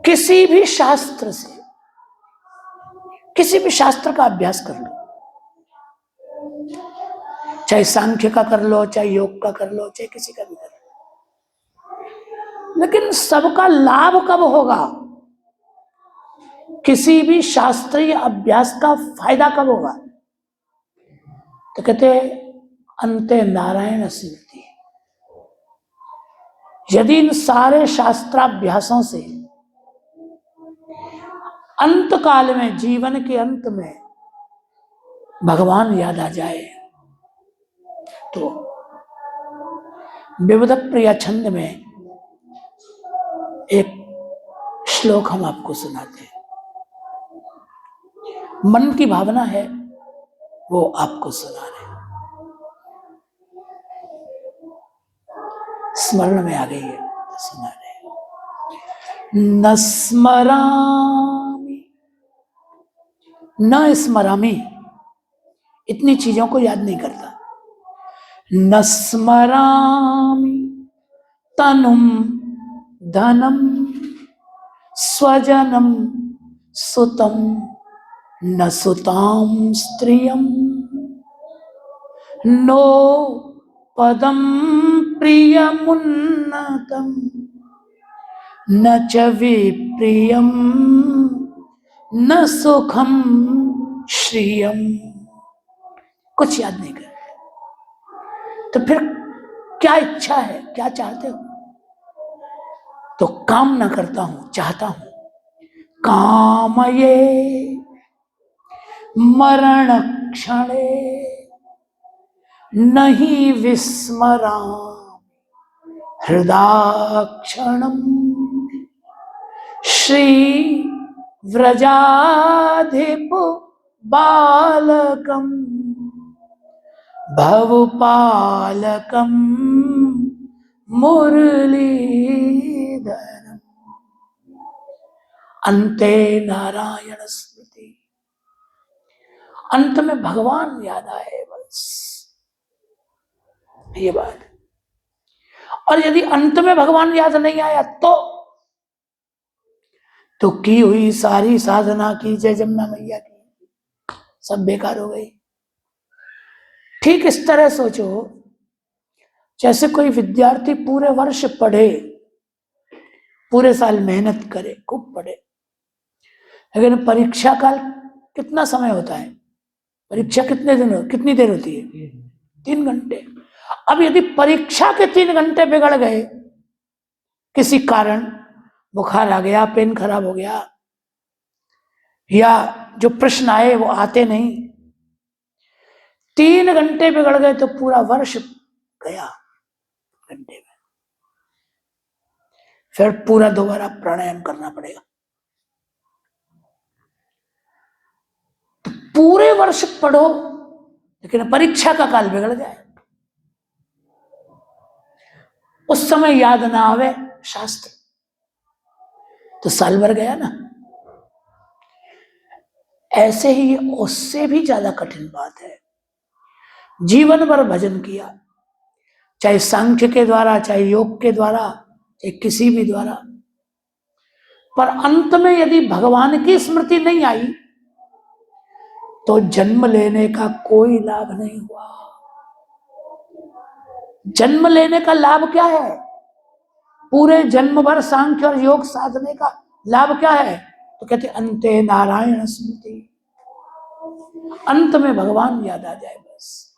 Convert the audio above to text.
किसी भी शास्त्र से, किसी भी शास्त्र का अभ्यास कर लो, चाहे सांख्य का कर लो, चाहे योग का कर लो, चाहे किसी का भी कर लो, लेकिन सबका लाभ कब होगा? किसी भी शास्त्रीय अभ्यास का फायदा कब होगा? तो कहते अंते नारायण स्मृति। यदि इन सारे शास्त्राभ्यासों से अंत काल में, जीवन के अंत में भगवान याद आ जाए, तो विविध प्रिय छंद में एक श्लोक हम आपको सुनाते हैं। मन की भावना है वो आपको सुना रहे, स्मरण में आ गई है तो सुना रहे। न स्मरामि, न स्मरामि, इतनी चीजों को याद नहीं करता। न स्मरामि तनुम धनम स्वजनम सुतम न सुताम स्त्रियम नो पदम प्रियमुन्नतम न च विप्रियम न सुखम श्रियम। कुछ याद नहीं कर, तो फिर क्या इच्छा है, क्या चाहते हो? तो कामना करता हूं, चाहता हूं। कामये मरण क्षणे नहीं विस्मरामि हृदाक्षणम श्री व्रजाधिप बालकम भवपालकम मुरलीधरम। अंते नारायण स्मृति, अंत में भगवान याद आए, बस ये बात। और यदि अंत में भगवान याद नहीं आया तो की हुई सारी साधना की, जय जमुना मैया की, सब बेकार हो गई। ठीक इस तरह सोचो, जैसे कोई विद्यार्थी पूरे वर्ष पढ़े, पूरे साल मेहनत करे, खूब पढ़े, लेकिन परीक्षा काल कितना समय होता है? परीक्षा कितने दिन, कितनी देर होती है? 3 घंटे। अब यदि परीक्षा के 3 घंटे बिगड़ गए किसी कारण, बुखार आ गया, पेन खराब हो गया, या जो प्रश्न आए वो आते नहीं, 3 घंटे बिगड़ गए तो पूरा वर्ष गया घंटे में। फिर पूरा दोबारा प्राणायाम करना पड़ेगा। तो पूरे वर्ष पढ़ो, लेकिन परीक्षा का काल बिगड़ जाए, उस समय याद ना आवे शास्त्र, तो साल भर गया ना। ऐसे ही उससे भी ज्यादा कठिन बात है, जीवन भर भजन किया, चाहे सांख्य के द्वारा, चाहे योग के द्वारा, चाहे किसी भी द्वारा, पर अंत में यदि भगवान की स्मृति नहीं आई तो जन्म लेने का कोई लाभ नहीं हुआ। जन्म लेने का लाभ क्या है? पूरे जन्म भर सांख्य और योग साधने का लाभ क्या है? तो कहते अंते नारायण स्मृति, अंत में भगवान याद आ जाए, बस।